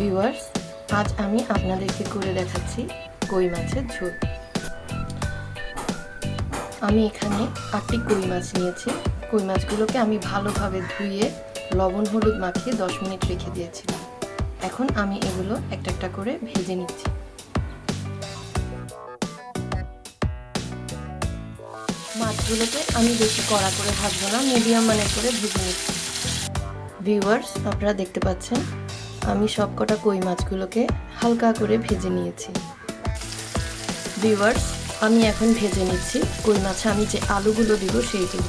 Viewers, আজ আমি আপনাদেরকে করে দেখাচ্ছি কই মাছের ঝোল। আমি এখানে 8টি কই মাছ নিয়েছি। কই মাছগুলোকে আমি ভালোভাবে ধুয়ে লবণ হলুদ মাখিয়ে 10 মিনিট রেখে দিয়েছিলাম। এখন আমি এগুলো একটা একটা করে ভেজে নিচ্ছি। মাছগুলোকে আমি বেশি কড়া করে ভাজবো না, মিডিয়াম মানের করে ভেজে নিচ্ছি। ভিউয়ার্স, আপনারা দেখতে পাচ্ছেন আমি সবকটা কই মাছগুলোকে হালকা করে ভেজে নিয়েছি। ভিউয়ার্স, আমি এখন ভেজে নিচ্ছি কই মাছে আমি যে আলুগুলো দিব সেইগুলো।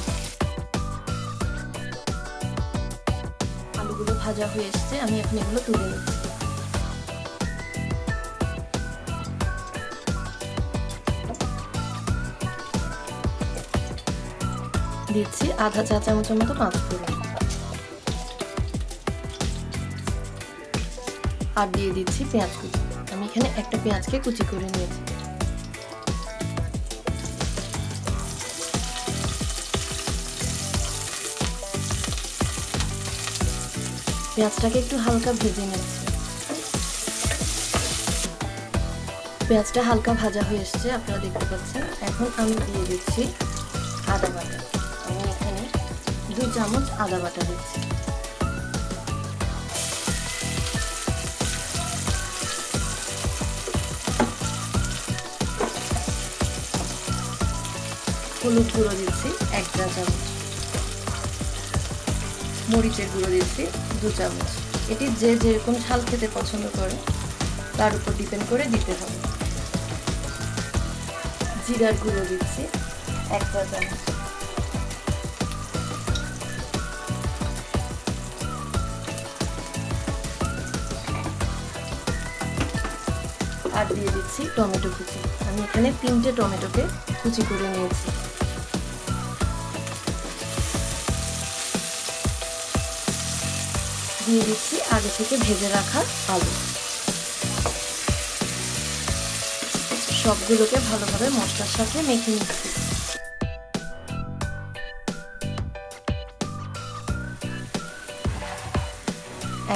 আলুগুলো ভাজা হয়ে এসেছে, আমি এখন এগুলো তুলে নিচ্ছি। দিচ্ছি আধা চা চামচের মতো পাঁচ ফোড়ন, আর দিয়ে দিচ্ছি পেঁয়াজ কুচি। আমি এখানে একটা পেঁয়াজকে কুচি করে নিয়েছি। পেঁয়াজটাকে একটু হালকা ভেজে নিয়েছি। পেঁয়াজটা হালকা ভাজা হয়ে এসছে, আপনারা দেখতে পাচ্ছেন। এখন আমি দিয়ে দিচ্ছি আদা বাটা। আমি এখানে 2 চামচ আদা বাটা দিচ্ছি। হলুদ গুঁড়ো দিচ্ছি 1 চা চামচ, মরিচের গুঁড়ো দিচ্ছি 2 চামচ। এটি যে যেরকম ঝাল খেতে পছন্দ করে তার উপর ডিপেন্ড করে দিতে হবে। জিরার গুঁড়ো দিচ্ছি 1 চা চামচ, আর দিয়ে দিচ্ছি টমেটো কুচি। আমি এখানে 3টে টমেটোকে কুচি করে নিয়েছি। দিয়ে দিচ্ছি আগে থেকে ভেজে রাখা আলু। সবগুলোকে ভালোভাবে মশলার সাথে মেখে নিচ্ছি।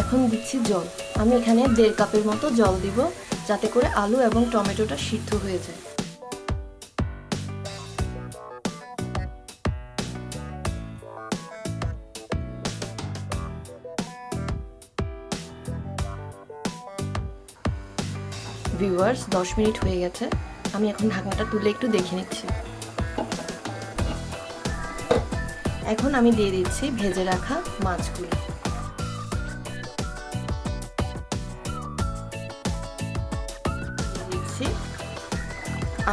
এখন দিচ্ছি জল। আমি এখানে 1.5 কাপের মতো জল দিব, যাতে করে আলু এবং টমেটোটা সিদ্ধ হয়ে যায়। ভিউয়ার্স, 10 মিনিট হয়ে গেছে। আমি এখন ঢাকনাটা তুলে একটু দেখে নিচ্ছি। এখন আমি দিয়ে দিচ্ছি ভেজে রাখা মাছগুলো। দিচ্ছি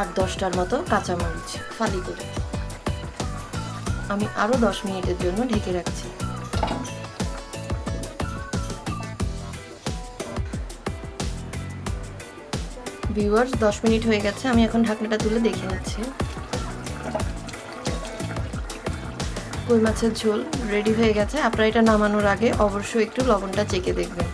8-10টার মতো কাঁচামরিচ ফালি করে। আমি আরো 10 মিনিটের জন্য ঢেকে রাখছি। ভিউয়ার্স, 10 মিনিট হয়ে গেছে। আমি এখন ঢাকনাটা তুলে দেখে নিচ্ছি। কই মাছের ঝোল রেডি হয়ে গেছে। আপনারা এটা নামানোর আগে অবশ্যই একটু লবণটা চেখে দেখবেন।